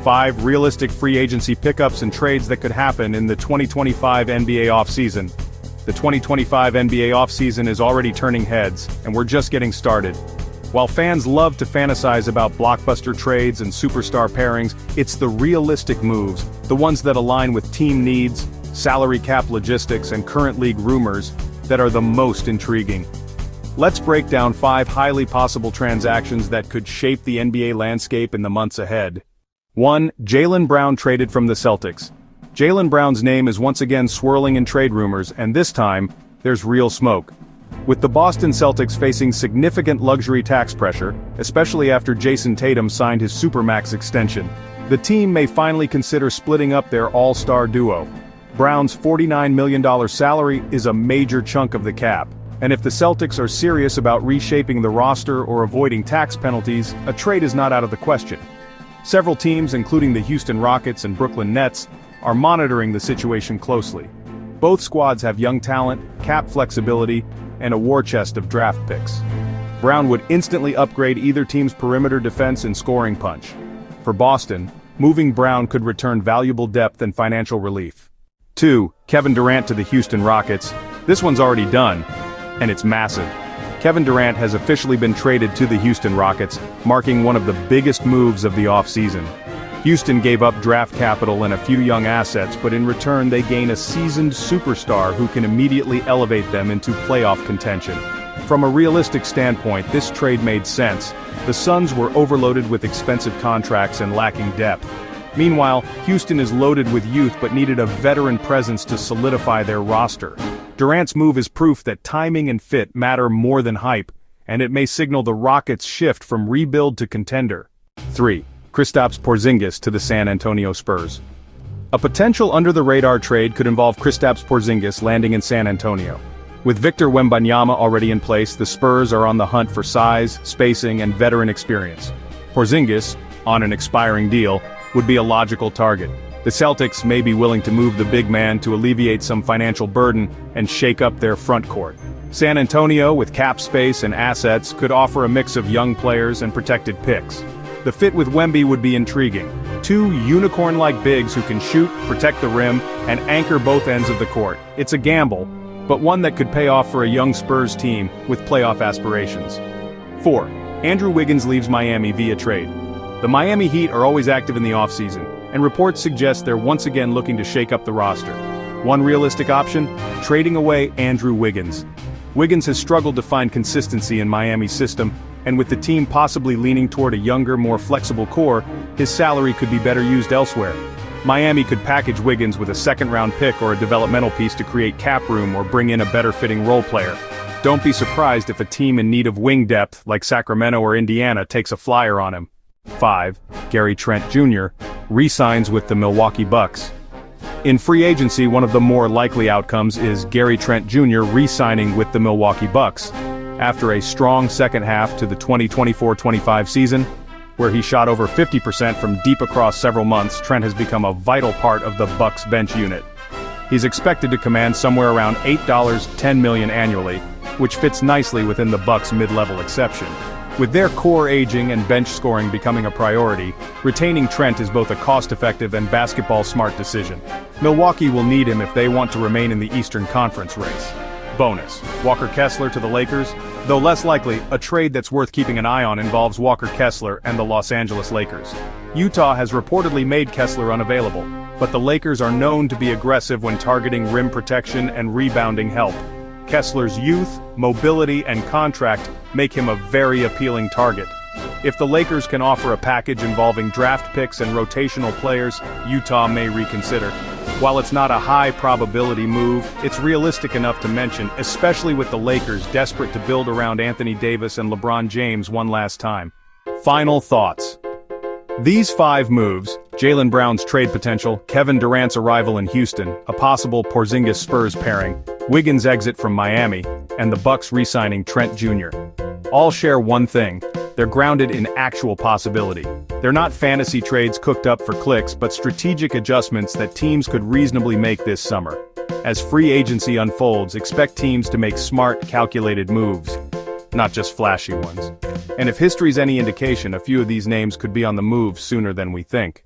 5 realistic free agency pickups and trades that could happen in the 2025 NBA offseason. The 2025 NBA offseason is already turning heads, and we're just getting started. While fans love to fantasize about blockbuster trades and superstar pairings, it's the realistic moves, the ones that align with team needs, salary cap logistics, and current league rumors, that are the most intriguing. Let's break down 5 highly possible transactions that could shape the NBA landscape in the months ahead. 1. Jaylen Brown traded from the Celtics. Jaylen Brown's name is once again swirling in trade rumors, and this time, there's real smoke. With the Boston Celtics facing significant luxury tax pressure, especially after Jason Tatum signed his Supermax extension, the team may finally consider splitting up their all-star duo. Brown's $49 million salary is a major chunk of the cap, and if the Celtics are serious about reshaping the roster or avoiding tax penalties, a trade is not out of the question. Several teams, including the Houston Rockets and Brooklyn Nets, are monitoring the situation closely. Both squads have young talent, cap flexibility, and a war chest of draft picks. Brown would instantly upgrade either team's perimeter defense and scoring punch. For Boston, moving Brown could return valuable depth and financial relief. 2. Kevin Durant to the Houston Rockets. This one's already done, and it's massive. Kevin Durant has officially been traded to the Houston Rockets, marking one of the biggest moves of the offseason. Houston gave up draft capital and a few young assets, but in return they gain a seasoned superstar who can immediately elevate them into playoff contention. From a realistic standpoint, this trade made sense. The Suns were overloaded with expensive contracts and lacking depth. Meanwhile, Houston is loaded with youth but needed a veteran presence to solidify their roster. Durant's move is proof that timing and fit matter more than hype, and it may signal the Rockets' shift from rebuild to contender. 3. Kristaps Porzingis to the San Antonio Spurs. A potential under-the-radar trade could involve Kristaps Porzingis landing in San Antonio. With Victor Wembanyama already in place, the Spurs are on the hunt for size, spacing, and veteran experience. Porzingis, on an expiring deal, would be a logical target. The Celtics may be willing to move the big man to alleviate some financial burden and shake up their front court. San Antonio, with cap space and assets, could offer a mix of young players and protected picks. The fit with Wemby would be intriguing. 2 unicorn-like bigs who can shoot, protect the rim, and anchor both ends of the court. It's a gamble, but one that could pay off for a young Spurs team with playoff aspirations. 4. Andrew Wiggins leaves Miami via trade. The Miami Heat are always active in the offseason, and reports suggest they're once again looking to shake up the roster. One realistic option? Trading away Andrew Wiggins. Wiggins has struggled to find consistency in Miami's system, and with the team possibly leaning toward a younger, more flexible core, his salary could be better used elsewhere. Miami could package Wiggins with a second-round pick or a developmental piece to create cap room or bring in a better-fitting role player. Don't be surprised if a team in need of wing depth, like Sacramento or Indiana, takes a flyer on him. 5. Gary Trent Jr. re-signs with the Milwaukee Bucks. In free agency, one of the more likely outcomes is Gary Trent Jr. re-signing with the Milwaukee Bucks. After a strong second half to the 2024-25 season, where he shot over 50% from deep across several months, Trent has become a vital part of the Bucks bench unit. He's expected to command somewhere around $10 million annually, which fits nicely within the Bucks' mid-level exception. With their core aging and bench scoring becoming a priority, retaining Trent is both a cost-effective and basketball-smart decision. Milwaukee will need him if they want to remain in the Eastern Conference race. Bonus: Walker Kessler to the Lakers. Though less likely, a trade that's worth keeping an eye on involves Walker Kessler and the Los Angeles Lakers. Utah has reportedly made Kessler unavailable, but the Lakers are known to be aggressive when targeting rim protection and rebounding help. Kessler's youth, mobility, and contract make him a very appealing target. If the Lakers can offer a package involving draft picks and rotational players, Utah may reconsider. While it's not a high-probability move, it's realistic enough to mention, especially with the Lakers desperate to build around Anthony Davis and LeBron James one last time. Final thoughts. These 5 moves, Jaylen Brown's trade potential, Kevin Durant's arrival in Houston, a possible Porzingis-Spurs pairing, Wiggins' exit from Miami, and the Bucks re-signing Trent Jr. all share one thing: they're grounded in actual possibility. They're not fantasy trades cooked up for clicks, but strategic adjustments that teams could reasonably make this summer. As free agency unfolds, expect teams to make smart, calculated moves, not just flashy ones. And if history's any indication, a few of these names could be on the move sooner than we think.